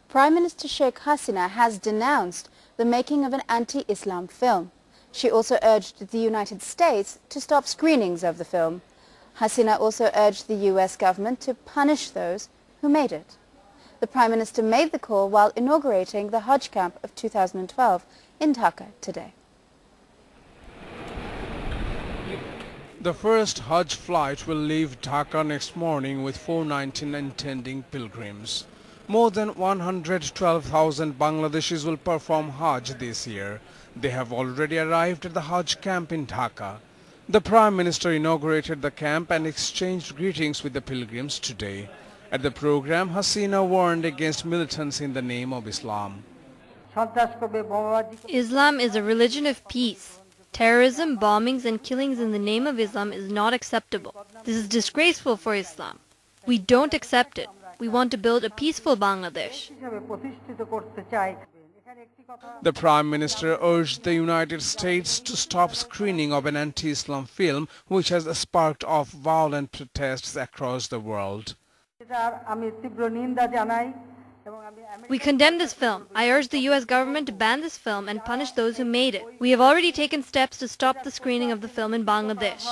Prime Minister Sheikh Hasina has denounced the making of an anti-Islam film. She also urged the United States to stop screenings of the film. Hasina also urged the US government to punish those who made it. The Prime Minister made the call while inaugurating the Hajj camp of 2012 in Dhaka today. The first Hajj flight will leave Dhaka next morning with 419 intending pilgrims. More than 112,000 Bangladeshis will perform Hajj this year. They have already arrived at the Hajj camp in Dhaka. The Prime Minister inaugurated the camp and exchanged greetings with the pilgrims today. At the program, Hasina warned against militants in the name of Islam. Islam is a religion of peace. Terrorism, bombings and killings in the name of Islam is not acceptable. This is disgraceful for Islam. We don't accept it. We want to build a peaceful Bangladesh. The Prime Minister urged the United States to stop screening of an anti-Islam film which has sparked off violent protests across the world. We condemn this film. I urge the US government to ban this film and punish those who made it. We have already taken steps to stop the screening of the film in Bangladesh.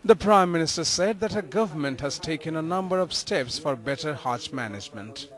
The Prime Minister said that her government has taken a number of steps for better Hajj management.